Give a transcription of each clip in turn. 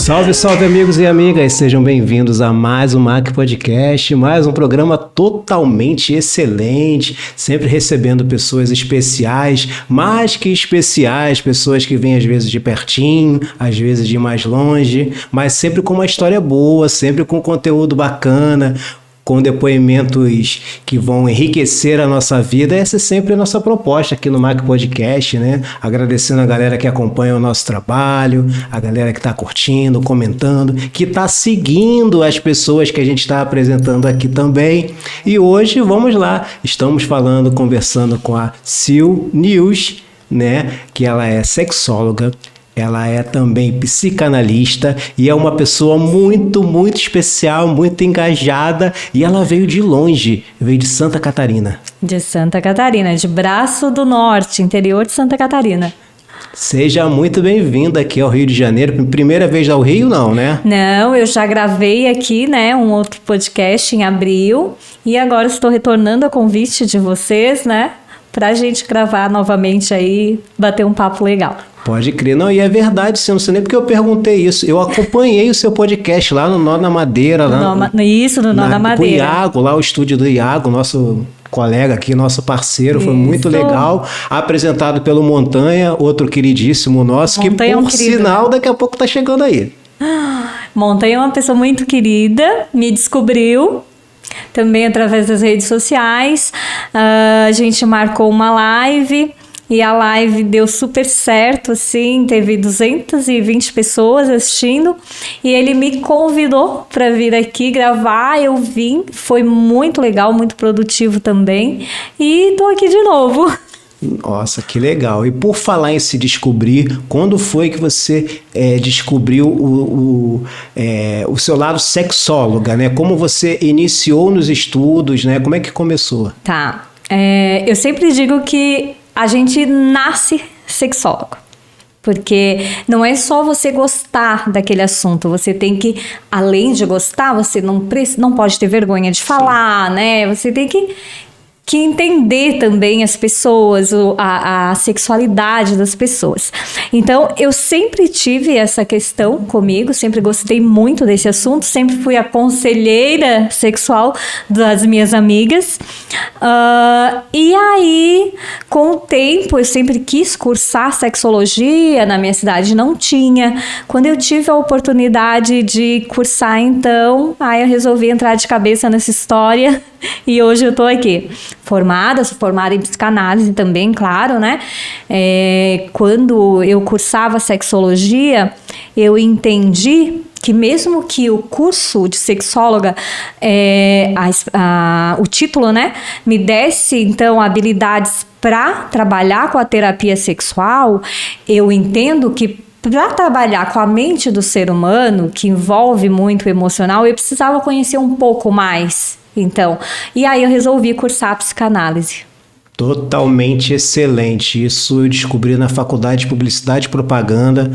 Salve, salve amigos e amigas, sejam bem-vindos a mais um MAC Podcast, mais um programa totalmente excelente, sempre recebendo pessoas especiais, mais que especiais, pessoas que vêm às vezes de pertinho, às vezes de mais longe, mas sempre com uma história boa, sempre com conteúdo bacana, com depoimentos que vão enriquecer a nossa vida. Essa é sempre a nossa proposta aqui no MAC Podcast, né? Agradecendo a galera que acompanha o nosso trabalho, a galera que está curtindo, comentando, que está seguindo as pessoas que a gente está apresentando aqui também. E hoje, vamos lá, estamos conversando com a Sil News, né? Que ela é sexóloga. Ela é também psicanalista e é uma pessoa muito, muito especial, muito engajada, e ela veio de longe, veio de Santa Catarina. De Santa Catarina, de Braço do Norte, interior de Santa Catarina. Seja muito bem-vinda aqui ao Rio de Janeiro. Primeira vez ao Rio, não, né? Não, eu já gravei aqui, né, um outro podcast em abril e agora estou retornando a convite de vocês, né, pra gente gravar novamente aí, bater um papo legal. Pode crer. Não, e é verdade, você não sei nem porque eu perguntei isso. Eu acompanhei o seu podcast lá no Nó na Madeira. No Nó na Madeira. Com o Iago, lá o estúdio do Iago, nosso colega aqui, nosso parceiro. Isso. Foi muito legal. Apresentado pelo Montanha, outro queridíssimo nosso, Montanha, que por sinal daqui a pouco tá chegando aí. Montanha é uma pessoa muito querida, me descobriu também através das redes sociais. A gente marcou uma live. E a live deu super certo, assim, teve 220 pessoas assistindo. E ele me convidou para vir aqui gravar, eu vim. Foi muito legal, muito produtivo também. E tô aqui de novo. Nossa, que legal. E por falar em se descobrir, quando foi que você descobriu o seu lado sexóloga, né? Como você iniciou nos estudos, né? Como é que começou? Tá. Eu sempre digo que a gente nasce sexólogo, porque não é só você gostar daquele assunto, você tem que, além de gostar, você não pode ter vergonha de falar, né? Você tem que entender também as pessoas, a sexualidade das pessoas. Então, eu sempre tive essa questão comigo, sempre gostei muito desse assunto, sempre fui a conselheira sexual das minhas amigas. E aí, com o tempo, eu sempre quis cursar sexologia, na minha cidade não tinha. Quando eu tive a oportunidade de cursar, então, aí eu resolvi entrar de cabeça nessa história e hoje eu tô aqui. Sou formada em psicanálise também, claro, né? Quando eu cursava sexologia, eu entendi que mesmo que o curso de sexóloga, o título, né, me desse, então, habilidades para trabalhar com a terapia sexual, eu entendo que para trabalhar com a mente do ser humano, que envolve muito o emocional, eu precisava conhecer um pouco mais. Então, e aí eu resolvi cursar psicanálise. Totalmente excelente. Isso eu descobri na faculdade de Publicidade e Propaganda,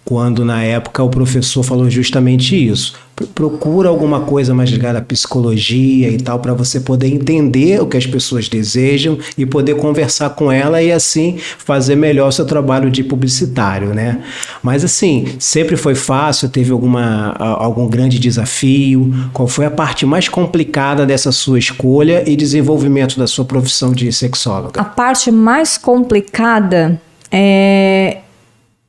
quando na época o professor falou justamente isso. Procura alguma coisa mais ligada à psicologia e tal, para você poder entender o que as pessoas desejam e poder conversar com ela e assim fazer melhor o seu trabalho de publicitário, né? Mas assim, sempre foi fácil? Teve algum grande desafio? Qual foi a parte mais complicada dessa sua escolha e desenvolvimento da sua profissão de sexóloga? A parte mais complicada é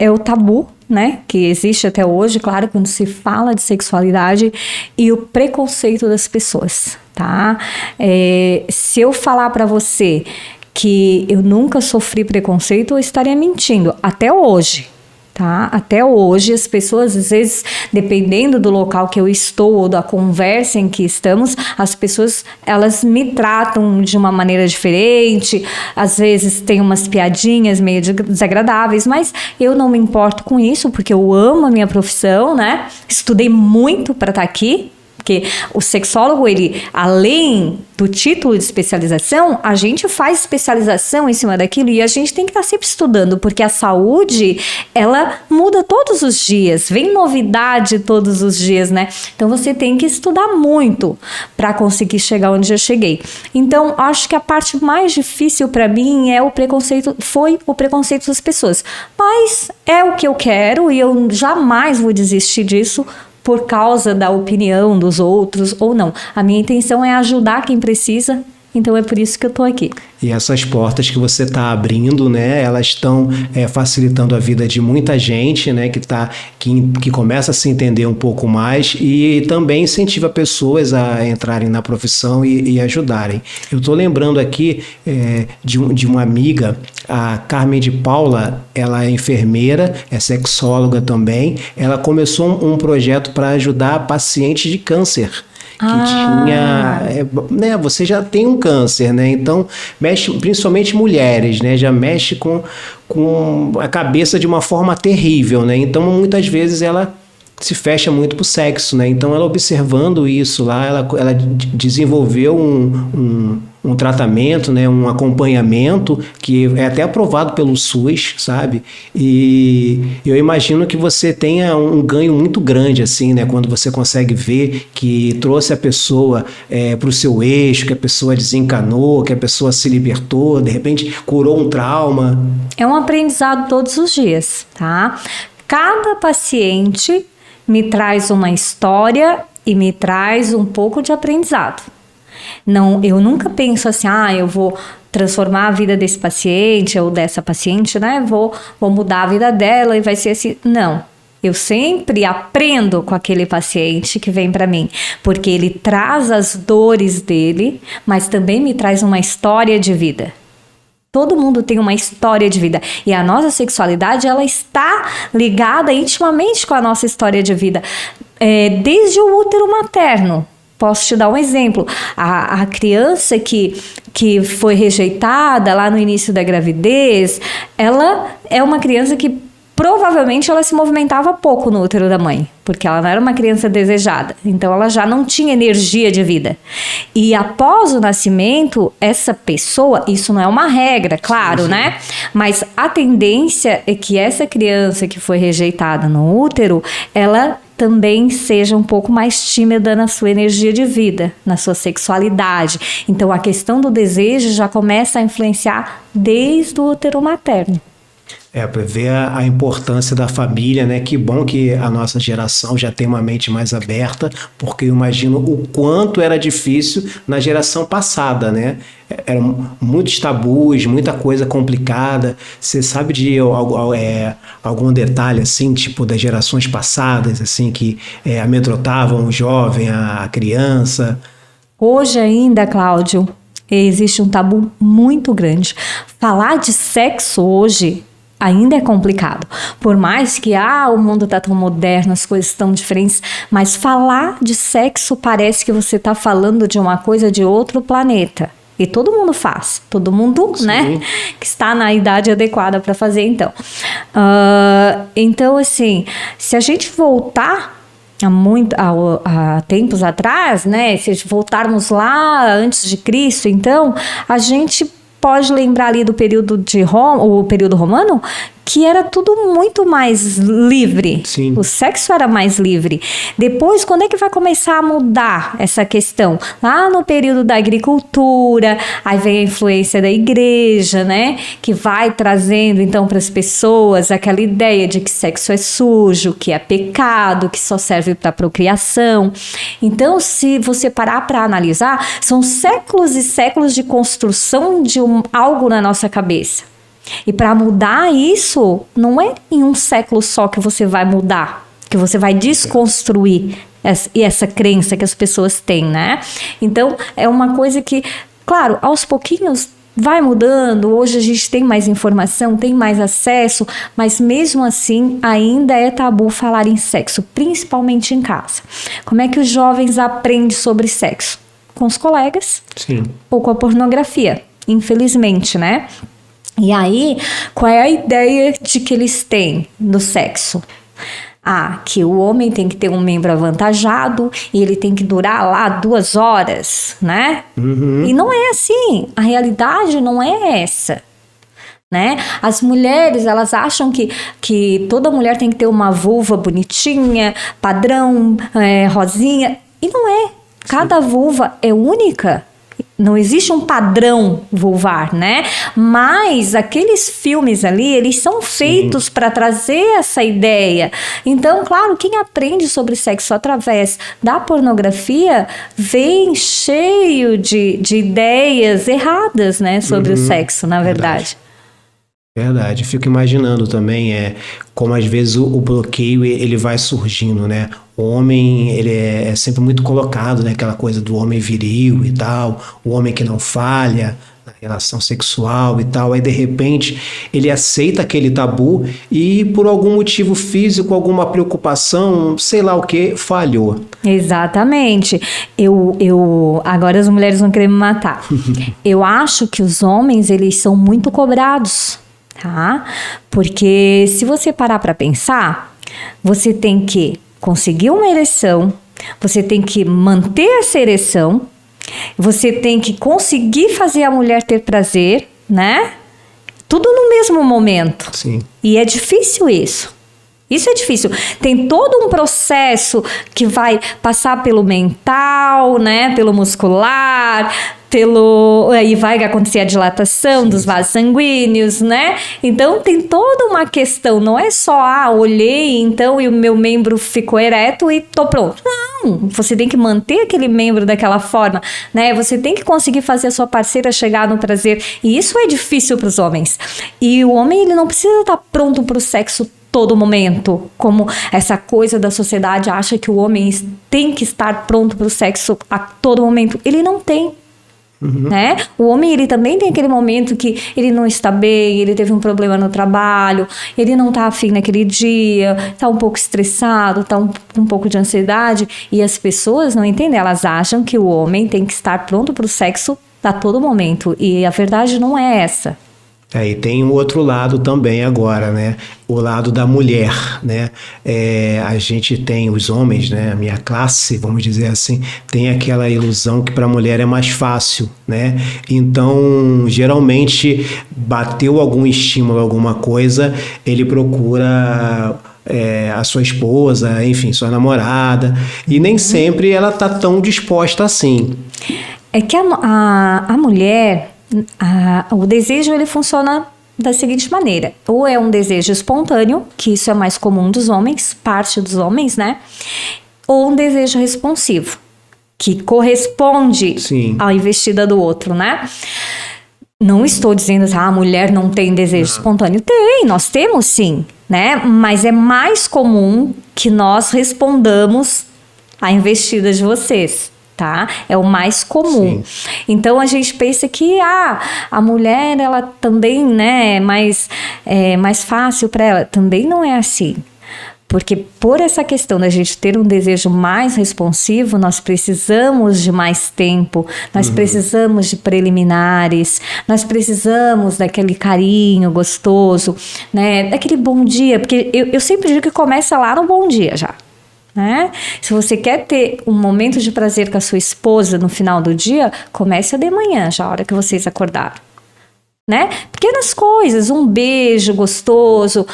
o tabu, né, que existe até hoje, claro, quando se fala de sexualidade, e o preconceito das pessoas, tá? Se eu falar para você que eu nunca sofri preconceito, eu estaria mentindo, até hoje. Tá? Até hoje as pessoas, às vezes, dependendo do local que eu estou ou da conversa em que estamos, as pessoas, elas me tratam de uma maneira diferente, às vezes tem umas piadinhas meio desagradáveis, mas eu não me importo com isso, porque eu amo a minha profissão, né? Estudei muito para estar aqui, Porque o sexólogo, ele, além do título de especialização, a gente faz especialização em cima daquilo e a gente tem que estar sempre estudando, porque a saúde, ela muda todos os dias, vem novidade todos os dias, né? Então você tem que estudar muito para conseguir chegar onde eu cheguei. Então, acho que a parte mais difícil para mim foi o preconceito das pessoas. Mas é o que eu quero e eu jamais vou desistir disso, por causa da opinião dos outros ou não. A minha intenção é ajudar quem precisa, então é por isso que eu tô aqui. E essas portas que você está abrindo, né, elas estão facilitando a vida de muita gente, né, que começa a se entender um pouco mais e também incentiva pessoas a entrarem na profissão e ajudarem. Eu estou lembrando aqui de uma amiga, a Carmen de Paula, ela é enfermeira, é sexóloga também. Ela começou um projeto para ajudar pacientes de câncer. Que tinha, né, você já tem um câncer, né, então mexe, principalmente mulheres, né, já mexe com a cabeça de uma forma terrível, né, então muitas vezes ela se fecha muito pro sexo, né, então ela observando isso lá, ela desenvolveu um tratamento, né, um acompanhamento que é até aprovado pelo SUS, sabe? E eu imagino que você tenha um ganho muito grande, assim, né, quando você consegue ver que trouxe a pessoa para o seu eixo, que a pessoa desencanou, que a pessoa se libertou, de repente curou um trauma. É um aprendizado todos os dias, tá? Cada paciente me traz uma história e me traz um pouco de aprendizado. Não, eu nunca penso assim, eu vou transformar a vida desse paciente ou dessa paciente, né? Vou mudar a vida dela e vai ser assim. Não, eu sempre aprendo com aquele paciente que vem para mim, porque ele traz as dores dele, mas também me traz uma história de vida. Todo mundo tem uma história de vida e a nossa sexualidade, ela está ligada intimamente com a nossa história de vida, desde o útero materno. Posso te dar um exemplo. A criança que foi rejeitada lá no início da gravidez, ela é uma criança que provavelmente ela se movimentava pouco no útero da mãe, porque ela não era uma criança desejada, então ela já não tinha energia de vida. E após o nascimento, essa pessoa, isso não é uma regra, claro, né? Mas a tendência é que essa criança que foi rejeitada no útero, ela também seja um pouco mais tímida na sua energia de vida, na sua sexualidade. Então a questão do desejo já começa a influenciar desde o útero materno. Para ver a importância da família, né? Que bom que a nossa geração já tem uma mente mais aberta, porque eu imagino o quanto era difícil na geração passada, né? Eram muitos tabus, muita coisa complicada. Você sabe de algum detalhe, assim, tipo das gerações passadas, assim, que amedrontavam o jovem, a criança? Hoje ainda, Cláudio, existe um tabu muito grande. Falar de sexo hoje ainda é complicado. Por mais que o mundo está tão moderno, as coisas estão diferentes, mas falar de sexo parece que você está falando de uma coisa de outro planeta. E todo mundo faz, todo mundo, né, que está na idade adequada para fazer, então. Então, assim, se a gente voltar há tempos atrás, né, se voltarmos lá antes de Cristo, então, a gente pode lembrar ali do período o período romano, que era tudo muito mais livre. Sim. O sexo era mais livre. Depois, quando é que vai começar a mudar essa questão? Lá no período da agricultura, aí vem a influência da igreja, né? Que vai trazendo, então, para as pessoas aquela ideia de que sexo é sujo, que é pecado, que só serve para procriação. Então, se você parar para analisar, são séculos e séculos de construção de algo na nossa cabeça. E para mudar isso, não é em um século só que você vai mudar, que você vai desconstruir essa crença que as pessoas têm, né? Então, é uma coisa que, claro, aos pouquinhos vai mudando. Hoje a gente tem mais informação, tem mais acesso, mas mesmo assim ainda é tabu falar em sexo, principalmente em casa. Como é que os jovens aprendem sobre sexo? Com os colegas. Sim. Ou com a pornografia, infelizmente, né? E aí, qual é a ideia de que eles têm do sexo? Que o homem tem que ter um membro avantajado e ele tem que durar lá 2 horas, né? E não é assim. A realidade não é essa. Né? As mulheres, elas acham que toda mulher tem que ter uma vulva bonitinha, padrão, rosinha. E não é. Cada vulva é única. Não existe um padrão vulvar, né? Mas aqueles filmes ali, eles são feitos para trazer essa ideia. Então, claro, quem aprende sobre sexo através da pornografia vem cheio de ideias erradas, né? Sobre o sexo, na verdade. Verdade, fico imaginando também como às vezes o bloqueio ele vai surgindo, né? O homem ele é sempre muito colocado, né? Aquela coisa do homem viril e tal, o homem que não falha na relação sexual e tal. Aí de repente ele aceita aquele tabu e por algum motivo físico, alguma preocupação, sei lá o que, falhou. Exatamente. Agora as mulheres vão querer me matar. Eu acho que os homens eles são muito cobrados. Tá? Porque se você parar para pensar, você tem que conseguir uma ereção, você tem que manter essa ereção, você tem que conseguir fazer a mulher ter prazer, né? Tudo no mesmo momento. Sim. E é difícil isso. Isso é difícil. Tem todo um processo que vai passar pelo mental, né? Pelo muscular, aí vai acontecer a dilatação dos vasos sanguíneos, né? Então tem toda uma questão, não é só, olhei então e o meu membro ficou ereto e tô pronto. Não, você tem que manter aquele membro daquela forma, né? Você tem que conseguir fazer a sua parceira chegar no prazer, e isso é difícil para os homens. E o homem, ele não precisa estar pronto para o sexo todo momento, como essa coisa da sociedade acha que o homem tem que estar pronto para o sexo a todo momento. Ele não tem. Né? O homem, ele também tem aquele momento que ele não está bem, ele teve um problema no trabalho, ele não está afim naquele dia, está um pouco estressado, está um pouco de ansiedade, e as pessoas não entendem, elas acham que o homem tem que estar pronto para o sexo a todo momento, e a verdade não é essa. E tem um outro lado também agora, né? O lado da mulher, né? A gente tem os homens, né? A minha classe, vamos dizer assim, tem aquela ilusão que para a mulher é mais fácil, né? Então, geralmente, bateu algum estímulo, alguma coisa, ele procura a sua esposa, enfim, sua namorada, e nem sempre ela tá tão disposta assim. É que a mulher... o desejo, ele funciona da seguinte maneira: ou é um desejo espontâneo, que isso é mais comum dos homens, parte dos homens, né? Ou um desejo responsivo, que corresponde à investida do outro, né? Não estou dizendo que a mulher não tem desejo espontâneo. Tem, nós temos sim, né? Mas é mais comum que nós respondamos à investida de vocês. Tá? É o mais comum. Sim. Então a gente pensa que a mulher, ela também, né, é mais fácil para ela. Também não é assim. Porque por essa questão da gente ter um desejo mais responsivo, nós precisamos de mais tempo, nós precisamos de preliminares, nós precisamos daquele carinho gostoso, né, daquele bom dia, porque eu sempre digo que começa lá no bom dia já. Né? Se você quer ter um momento de prazer com a sua esposa no final do dia, comece de manhã, já a hora que vocês acordaram, né? Pequenas coisas, um beijo gostoso,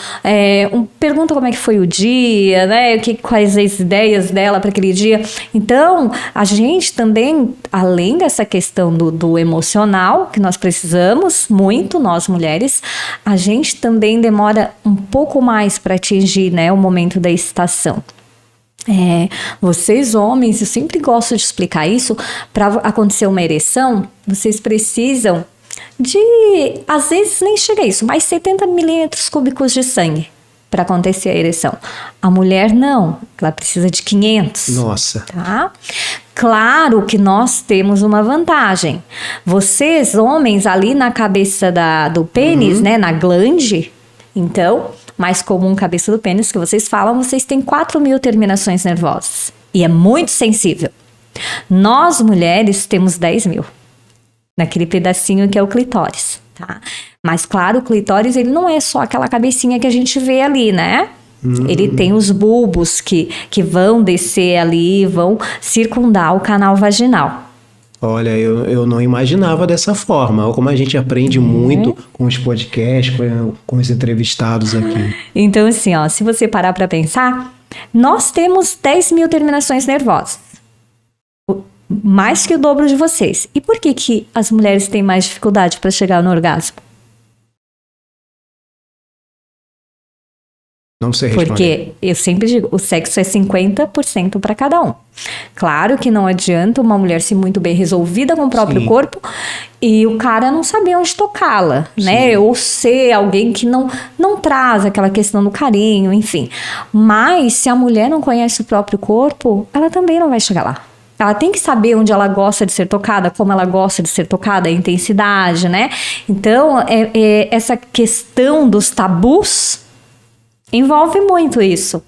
pergunta como é que foi o dia, né? Quais as ideias dela para aquele dia. Então, a gente também, além dessa questão do emocional, que nós precisamos muito, nós mulheres, a gente também demora um pouco mais para atingir, né, o momento da excitação. Vocês homens, eu sempre gosto de explicar isso, para acontecer uma ereção, vocês precisam de, às vezes nem chega a isso, mas 70 milímetros cúbicos de sangue para acontecer a ereção. A mulher não, ela precisa de 500. Nossa. Tá? Claro que nós temos uma vantagem. Vocês, homens, ali na cabeça do pênis, né, na glande, então... mais comum cabeça do pênis que vocês falam, vocês têm 4.000 terminações nervosas. E é muito sensível. Nós, mulheres, temos 10.000. Naquele pedacinho que é o clitóris, tá? Mas, claro, o clitóris, ele não é só aquela cabecinha que a gente vê ali, né? Ele tem os bulbos que vão descer ali, vão circundar o canal vaginal. Olha, eu não imaginava dessa forma. Olha como a gente aprende muito com os podcasts, com os entrevistados aqui. Então, assim, ó, se você parar para pensar, nós temos 10 mil terminações nervosas. Mais que o dobro de vocês. E por que as mulheres têm mais dificuldade para chegar no orgasmo? Não sei responder. Porque eu sempre digo, o sexo é 50% para cada um. Claro que não adianta uma mulher ser muito bem resolvida com o próprio corpo e o cara não saber onde tocá-la, né? Ou ser alguém que não traz aquela questão do carinho, enfim. Mas se a mulher não conhece o próprio corpo, ela também não vai chegar lá. Ela tem que saber onde ela gosta de ser tocada, como ela gosta de ser tocada, a intensidade, né? Então, essa questão dos tabus envolve muito isso.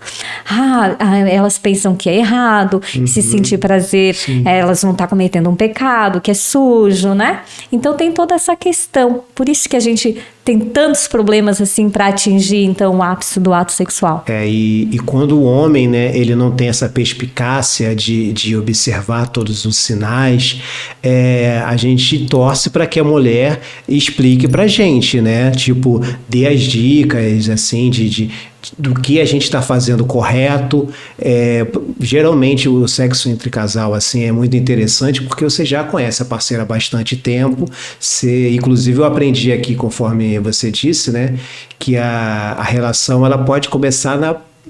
Elas pensam que é errado, se sentir prazer, elas vão estar cometendo um pecado, que é sujo, né? Então tem toda essa questão. Por isso que a gente tem tantos problemas assim para atingir então o ápice do ato sexual. E quando o homem, né, ele não tem essa perspicácia de observar todos os sinais, a gente torce para que a mulher explique pra gente, né? Tipo, dê as dicas, assim, do que a gente está fazendo correto. Geralmente o sexo entre casal assim é muito interessante porque você já conhece a parceira há bastante tempo. Inclusive eu aprendi aqui, conforme você disse, né, que a relação ela pode começar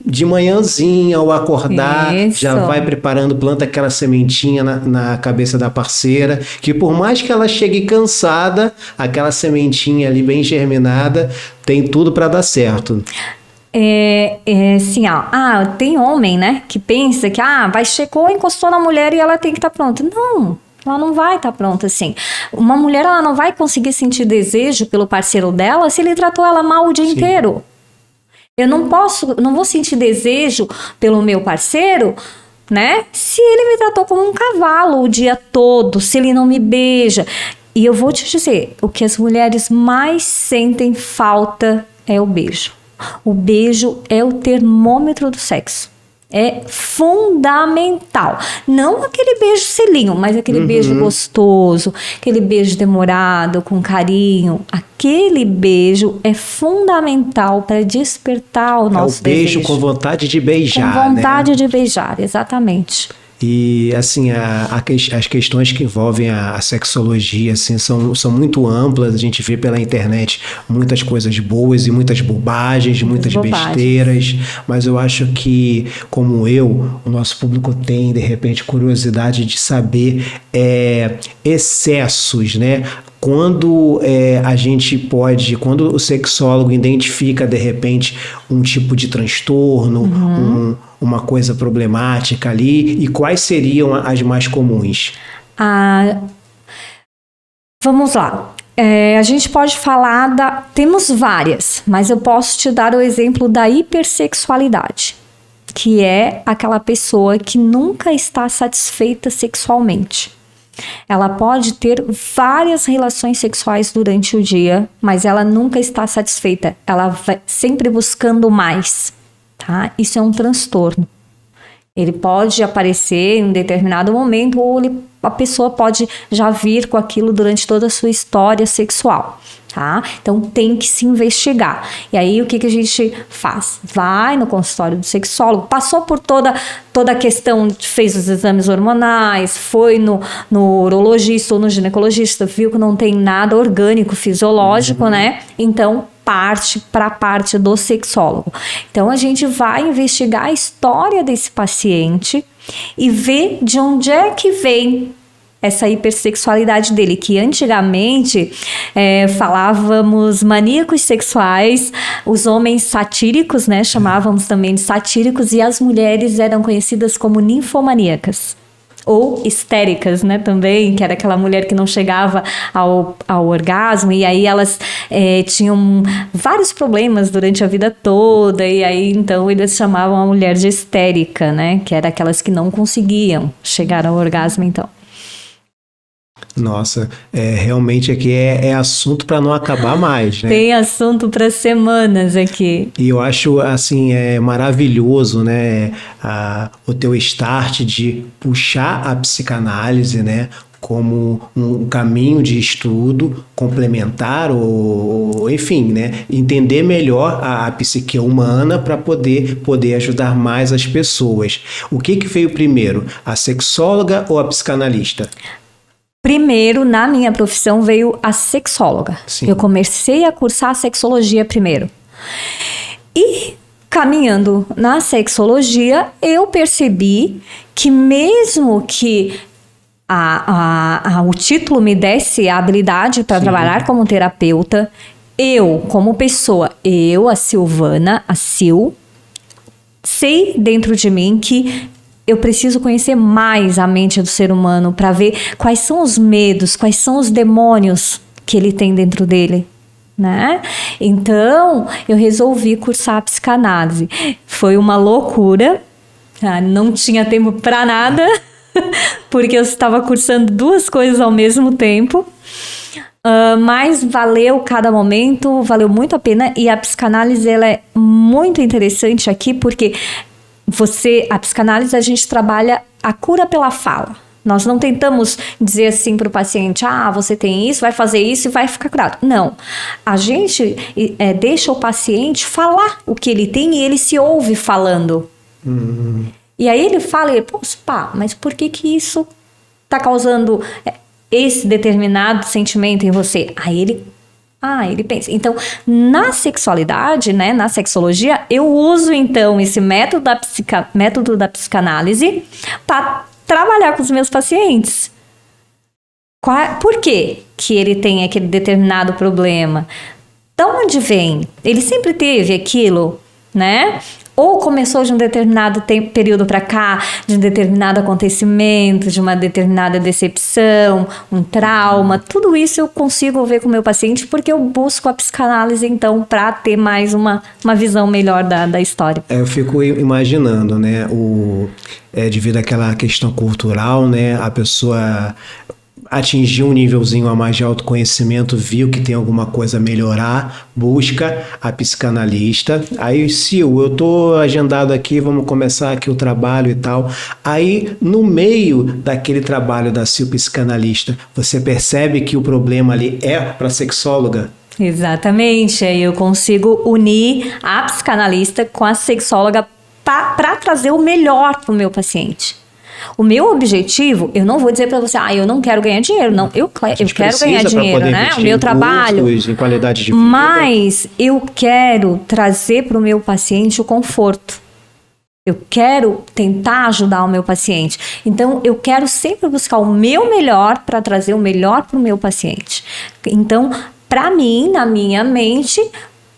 de manhãzinha, ao acordar, já vai preparando, planta aquela sementinha na cabeça da parceira, que por mais que ela chegue cansada, aquela sementinha ali bem germinada tem tudo para dar certo. Assim, tem homem, né, que pensa que chegou, encostou na mulher e ela tem que estar pronta. Não, ela não vai estar pronta assim. Uma mulher, ela não vai conseguir sentir desejo pelo parceiro dela se ele tratou ela mal o dia inteiro. Eu não vou sentir desejo pelo meu parceiro, né, se ele me tratou como um cavalo o dia todo, se ele não me beija. E eu vou te dizer, o que as mulheres mais sentem falta é o beijo. O beijo é o termômetro do sexo. É fundamental. Não aquele beijo selinho, mas aquele beijo gostoso, aquele beijo demorado, com carinho. Aquele beijo é fundamental para despertar o nosso desejo. É o beijo com vontade de beijar, com vontade de beijar, exatamente. E, assim, as questões que envolvem a sexologia, assim, são muito amplas. A gente vê pela internet muitas coisas boas e muitas bobagens, muitas besteiras. Mas eu acho que, como o nosso público tem, de repente, curiosidade de saber excessos, né? Quando quando o sexólogo identifica, de repente, um tipo de transtorno, uma coisa problemática ali, e quais seriam as mais comuns? Vamos lá. A gente pode falar temos várias, mas eu posso te dar o exemplo da hipersexualidade, que é aquela pessoa que nunca está satisfeita sexualmente. Ela pode ter várias relações sexuais durante o dia, mas ela nunca está satisfeita. Ela vai sempre buscando mais, tá? Isso é um transtorno. Ele pode aparecer em um determinado momento ou a pessoa pode já vir com aquilo durante toda a sua história sexual, tá? Então tem que se investigar. E aí o que a gente faz? Vai no consultório do sexólogo, passou por toda a questão, fez os exames hormonais, foi no urologista ou no ginecologista, viu que não tem nada orgânico, fisiológico, né? Então parte para a parte do sexólogo. Então a gente vai investigar a história desse paciente e ver de onde é que vem essa hipersexualidade dele, que antigamente falávamos maníacos sexuais, os homens satíricos, né, chamávamos também de satíricos, e as mulheres eram conhecidas como ninfomaníacas. Ou histéricas, né, também, que era aquela mulher que não chegava ao orgasmo, e aí elas tinham vários problemas durante a vida toda, e aí então eles chamavam a mulher de histérica, né, que era aquelas que não conseguiam chegar ao orgasmo, então. Nossa, realmente aqui é assunto para não acabar mais, né? Tem assunto para semanas aqui. E eu acho, assim, maravilhoso, né, o teu start de puxar a psicanálise, né, como um caminho de estudo complementar ou enfim, né, entender melhor a psique humana para poder ajudar mais as pessoas. O que veio primeiro, a sexóloga ou a psicanalista? Primeiro, na minha profissão, veio a sexóloga. Sim. Eu comecei a cursar a sexologia primeiro. E caminhando na sexologia, eu percebi que mesmo que o título me desse a habilidade para trabalhar como terapeuta, eu, como pessoa, a Silvana, a Sil, sei dentro de mim que eu preciso conhecer mais a mente do ser humano para ver quais são os medos, quais são os demônios que ele tem dentro dele, né? Então, eu resolvi cursar a psicanálise. Foi uma loucura, não tinha tempo para nada, porque eu estava cursando duas coisas ao mesmo tempo. Mas valeu cada momento, valeu muito a pena. E a psicanálise, ela é muito interessante aqui, porque a psicanálise, a gente trabalha a cura pela fala. Nós não tentamos dizer assim para o paciente, você tem isso, vai fazer isso e vai ficar curado. Não. A gente deixa o paciente falar o que ele tem e ele se ouve falando. E aí ele fala, mas por que isso está causando esse determinado sentimento em você? Aí ele pensa. Então, na sexualidade, né, na sexologia, eu uso então esse método da psicanálise para trabalhar com os meus pacientes. Por que ele tem aquele determinado problema? De onde vem? Ele sempre teve aquilo, né? Ou começou de um determinado período para cá, de um determinado acontecimento, de uma determinada decepção, um trauma. Tudo isso eu consigo ver com o meu paciente porque eu busco a psicanálise, então, para ter mais uma visão melhor da história. Eu fico imaginando, né, devido àquela questão cultural, né, a pessoa atingiu um nívelzinho a mais de autoconhecimento, viu que tem alguma coisa a melhorar, busca a psicanalista. Aí, Sil, eu tô agendado aqui, vamos começar aqui o trabalho e tal. Aí, no meio daquele trabalho da Sil psicanalista, você percebe que o problema ali é para a sexóloga? Exatamente, aí eu consigo unir a psicanalista com a sexóloga para trazer o melhor para o meu paciente. O meu objetivo, eu não vou dizer para você, eu não quero ganhar dinheiro, não, eu quero ganhar dinheiro, né? O meu trabalho, em qualidade de vida. Mas eu quero trazer para o meu paciente o conforto. Eu quero tentar ajudar o meu paciente. Então, eu quero sempre buscar o meu melhor para trazer o melhor para o meu paciente. Então, para mim, na minha mente,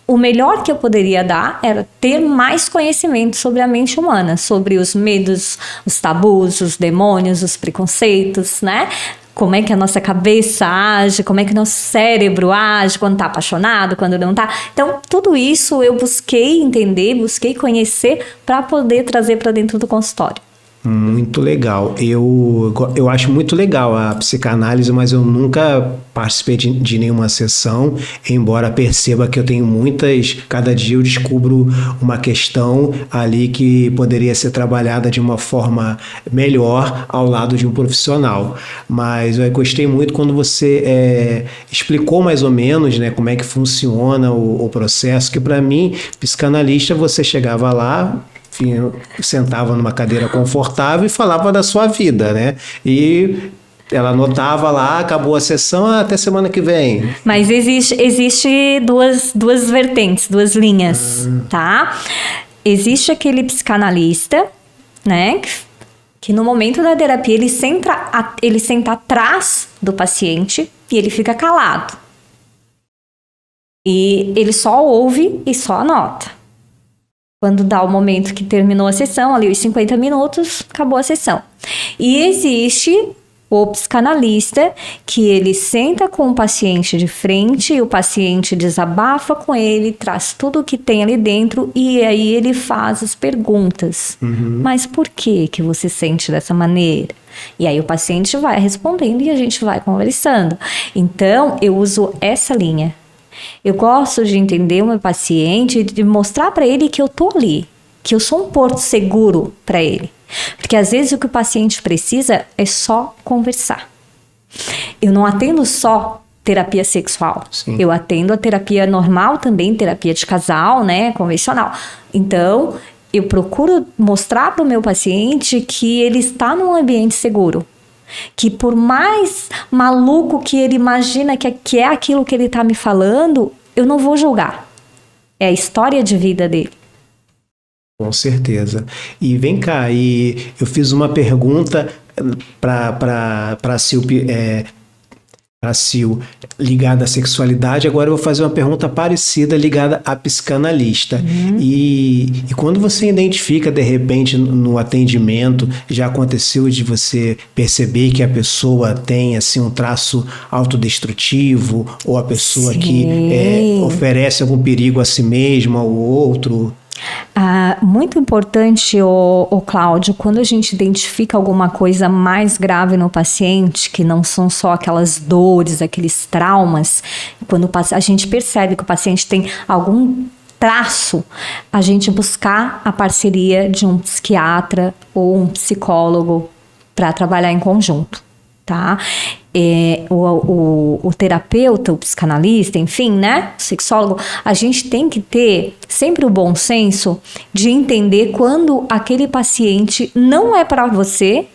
o melhor que eu poderia dar era ter mais conhecimento sobre a mente humana, sobre os medos, os tabus, os demônios, os preconceitos, né? Como é que a nossa cabeça age, como é que o nosso cérebro age quando está apaixonado, quando não está. Então, tudo isso eu busquei entender, busquei conhecer para poder trazer para dentro do consultório. Muito legal. Eu acho muito legal a psicanálise, mas eu nunca participei de nenhuma sessão, embora perceba que eu tenho muitas. Cada dia eu descubro uma questão ali que poderia ser trabalhada de uma forma melhor ao lado de um profissional. Mas eu gostei muito quando você explicou mais ou menos, né, como é que funciona o processo, que para mim, psicanalista, você chegava lá, sentava numa cadeira confortável e falava da sua vida, né? E ela anotava lá, acabou a sessão, até semana que vem. Mas existe duas vertentes, duas linhas, tá? Existe aquele psicanalista, né? Que no momento da terapia ele senta atrás do paciente e ele fica calado. E ele só ouve e só anota. Quando dá o momento que terminou a sessão, ali os 50 minutos, acabou a sessão. E existe o psicanalista, que ele senta com o paciente de frente e o paciente desabafa com ele, traz tudo o que tem ali dentro e aí ele faz as perguntas. Mas por que você sente dessa maneira? E aí o paciente vai respondendo e a gente vai conversando. Então, eu uso essa linha. Eu gosto de entender o meu paciente e de mostrar para ele que eu tô ali, que eu sou um porto seguro para ele. Porque às vezes o que o paciente precisa é só conversar. Eu não atendo só terapia sexual. Sim. Eu atendo a terapia normal também, terapia de casal, né, convencional. Então, eu procuro mostrar para o meu paciente que ele está num ambiente seguro. Que por mais maluco que ele imagina que é aquilo que ele está me falando, eu não vou julgar. É a história de vida dele. Com certeza. E vem cá, e eu fiz uma pergunta para Sil ligada à sexualidade, agora eu vou fazer uma pergunta parecida ligada à psicanalista. E quando você identifica, de repente, no atendimento, já aconteceu de você perceber que a pessoa tem assim, um traço autodestrutivo, ou a pessoa que oferece algum perigo a si mesma ou ao outro? Muito importante, o Cláudio, quando a gente identifica alguma coisa mais grave no paciente, que não são só aquelas dores, aqueles traumas, quando a gente percebe que o paciente tem algum traço, a gente buscar a parceria de um psiquiatra ou um psicólogo para trabalhar em conjunto, tá? O terapeuta, o psicanalista, enfim, né, o sexólogo, a gente tem que ter sempre o bom senso de entender quando aquele paciente não é para você,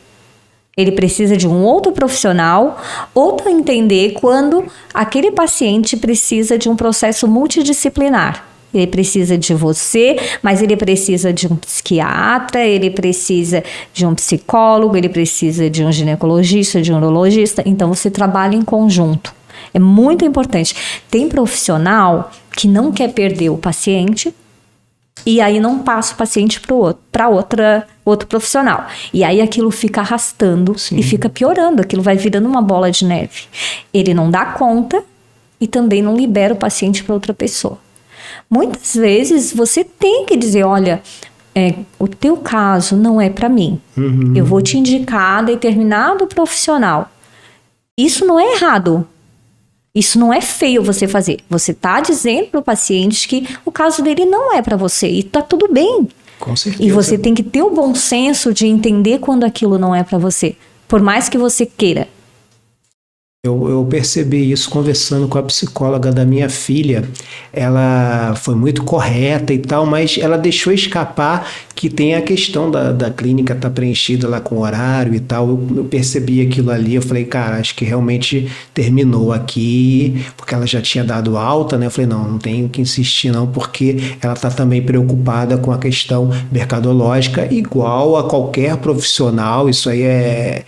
ele precisa de um outro profissional, ou para entender quando aquele paciente precisa de um processo multidisciplinar. Ele precisa de você, mas ele precisa de um psiquiatra, ele precisa de um psicólogo, ele precisa de um ginecologista, de um urologista. Então, você trabalha em conjunto. É muito importante. Tem profissional que não quer perder o paciente e aí não passa o paciente para outro profissional. E aí aquilo fica arrastando e fica piorando. Aquilo vai virando uma bola de neve. Ele não dá conta e também não libera o paciente para outra pessoa. Muitas vezes você tem que dizer, olha, o teu caso não é para mim. Eu vou te indicar determinado profissional. Isso não é errado. Isso não é feio você fazer. Você está dizendo para o paciente que o caso dele não é para você e está tudo bem. Com certeza. E você tem que ter o bom senso de entender quando aquilo não é para você. Por mais que você queira. Eu percebi isso conversando com a psicóloga da minha filha. Ela foi muito correta e tal, mas ela deixou escapar que tem a questão da clínica estar preenchida lá com horário e tal. Eu percebi aquilo ali, eu falei, cara, acho que realmente terminou aqui, porque ela já tinha dado alta, né? Eu falei, não tenho que insistir não, porque ela está também preocupada com a questão mercadológica, igual a qualquer profissional, isso aí é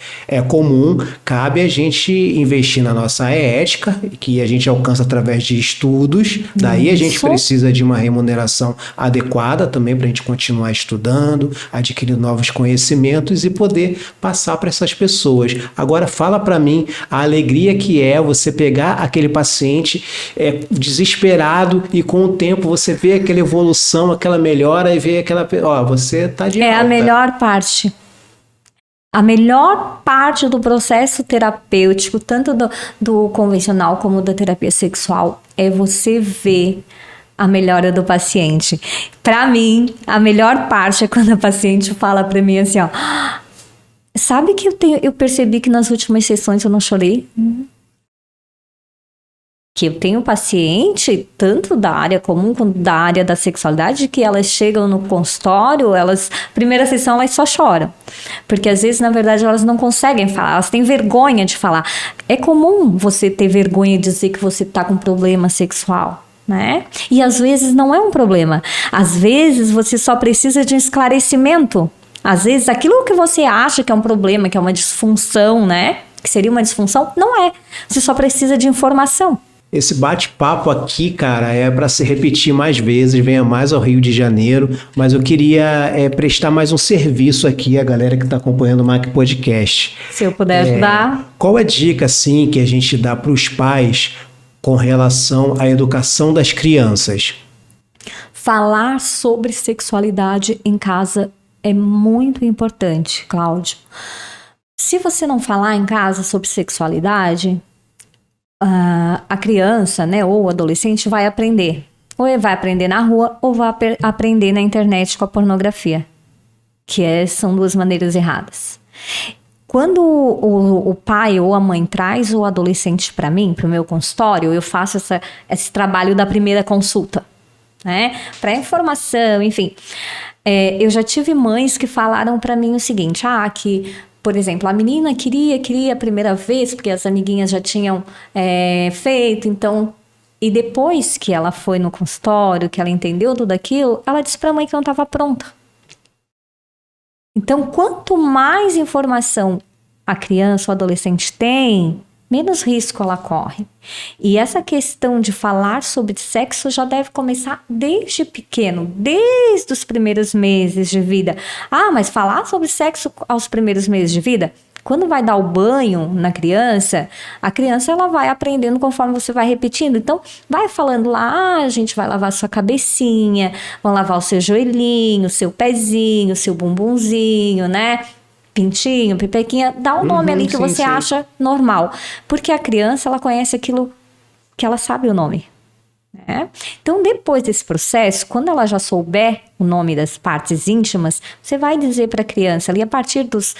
comum. Cabe a gente investir na nossa ética, que a gente alcança através de estudos, daí a gente precisa de uma remuneração adequada também para a gente continuar estudando, adquirindo novos conhecimentos e poder passar para essas pessoas. Agora fala para mim a alegria que é você pegar aquele paciente desesperado e com o tempo você vê aquela evolução, aquela melhora e vê aquela... você tá de alta. É a melhor parte. A melhor parte do processo terapêutico, tanto do convencional como da terapia sexual, é você ver a melhora do paciente. Para mim, a melhor parte é quando a paciente fala para mim assim, ó, sabe que eu percebi que nas últimas sessões eu não chorei? Que eu tenho paciente, tanto da área comum quanto da área da sexualidade, que elas chegam no consultório, primeira sessão elas só choram. Porque às vezes, na verdade, elas não conseguem falar, elas têm vergonha de falar. É comum você ter vergonha de dizer que você está com problema sexual, né? E às vezes não é um problema. Às vezes você só precisa de um esclarecimento. Às vezes aquilo que você acha que é um problema, que é uma disfunção, né? Que seria uma disfunção, não é. Você só precisa de informação. Esse bate-papo aqui, cara, é para se repetir mais vezes, venha mais ao Rio de Janeiro, mas eu queria prestar mais um serviço aqui à galera que está acompanhando o Mac Podcast. Se eu puder ajudar. Qual a dica, assim, que a gente dá para os pais com relação à educação das crianças? Falar sobre sexualidade em casa é muito importante, Cláudio. Se você não falar em casa sobre sexualidade, a criança, né, ou o adolescente vai aprender. Ou ele vai aprender na rua, ou vai aprender na internet com a pornografia. São duas maneiras erradas. Quando o pai ou a mãe traz o adolescente para mim, para o meu consultório, eu faço esse trabalho da primeira consulta, né? Para informação, enfim. Eu já tive mães que falaram para mim o seguinte, que, por exemplo, a menina queria a primeira vez, porque as amiguinhas já tinham feito, então... E depois que ela foi no consultório, que ela entendeu tudo aquilo, ela disse para a mãe que não estava pronta. Então, quanto mais informação a criança ou adolescente tem, menos risco ela corre. E essa questão de falar sobre sexo já deve começar desde pequeno, desde os primeiros meses de vida. Mas falar sobre sexo aos primeiros meses de vida? Quando vai dar o banho na criança, a criança ela vai aprendendo conforme você vai repetindo. Então, vai falando lá, a gente vai lavar sua cabecinha, vão lavar o seu joelhinho, o seu pezinho, o seu bumbumzinho, né? Pintinho, pipequinha, dá um nome ali que você acha normal. Porque a criança, ela conhece aquilo que ela sabe o nome. Né? Então, depois desse processo, quando ela já souber o nome das partes íntimas, você vai dizer para a criança ali, a partir dos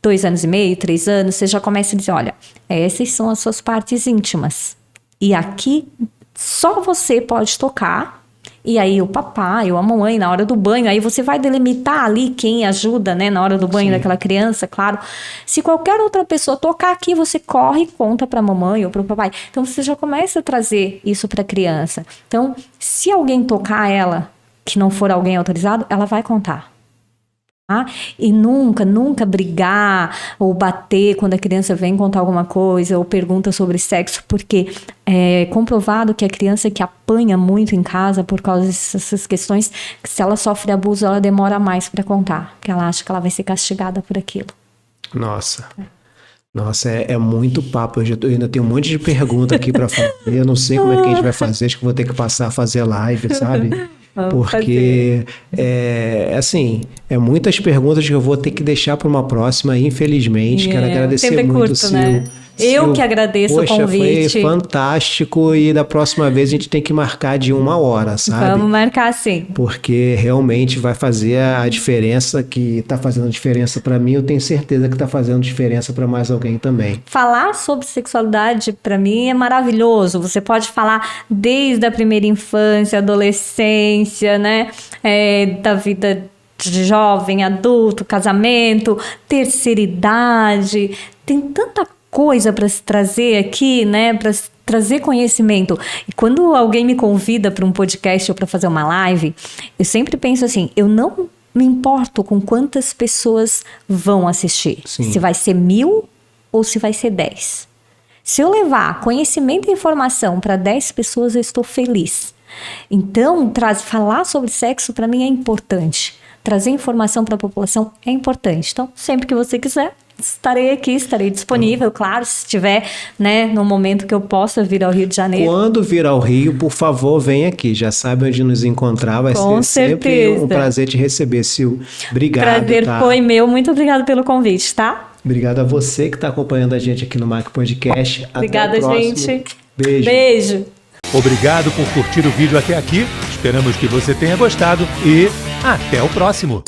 2 anos e meio, 3 anos, você já começa a dizer, olha, essas são as suas partes íntimas. E aqui, só você pode tocar. E aí, o papai ou a mamãe, na hora do banho, aí você vai delimitar ali quem ajuda, né, na hora do banho daquela criança, claro. Se qualquer outra pessoa tocar aqui, você corre e conta para a mamãe ou para o papai. Então, você já começa a trazer isso para a criança. Então, se alguém tocar ela, que não for alguém autorizado, ela vai contar. E nunca brigar ou bater quando a criança vem contar alguma coisa ou pergunta sobre sexo, porque é comprovado que a criança que apanha muito em casa por causa dessas questões, se ela sofre abuso, ela demora mais para contar, porque ela acha que ela vai ser castigada por aquilo. Nossa, é muito papo. Eu ainda tenho um monte de pergunta aqui para fazer. Eu não sei como é que a gente vai fazer, acho que vou ter que passar a fazer live, sabe? Porque, assim, muitas perguntas que eu vou ter que deixar para uma próxima, infelizmente. Quero agradecer muito o seu... Né? Eu que agradeço o convite. Foi fantástico e da próxima vez a gente tem que marcar de 1 hora, sabe? Vamos marcar sim. Porque realmente vai fazer a diferença, que está fazendo diferença para mim, eu tenho certeza que está fazendo diferença para mais alguém também. Falar sobre sexualidade para mim é maravilhoso. Você pode falar desde a primeira infância, adolescência, né? Da vida de jovem, adulto, casamento, terceira idade. Tem tanta coisa para se trazer aqui, né, para trazer conhecimento. E quando alguém me convida para um podcast ou para fazer uma live, eu sempre penso assim, eu não me importo com quantas pessoas vão assistir. Sim. Se vai ser 1000 ou se vai ser 10. Se eu levar conhecimento e informação para 10 pessoas, eu estou feliz. Então, falar sobre sexo para mim é importante. Trazer informação para a população é importante. Então, sempre que você quiser, estarei aqui, estarei disponível, claro, se estiver, né, no momento que eu possa vir ao Rio de Janeiro. Quando vir ao Rio, por favor, vem aqui. Já sabe onde nos encontrar, vai Com ser certeza. Sempre um prazer te receber, Sil. Obrigado. Prazer foi meu, muito obrigado pelo convite, tá? Obrigado a você que está acompanhando a gente aqui no Mac Podcast. Obrigada, até o próximo. gente. Beijo. Obrigado por curtir o vídeo até aqui. Esperamos que você tenha gostado e até o próximo.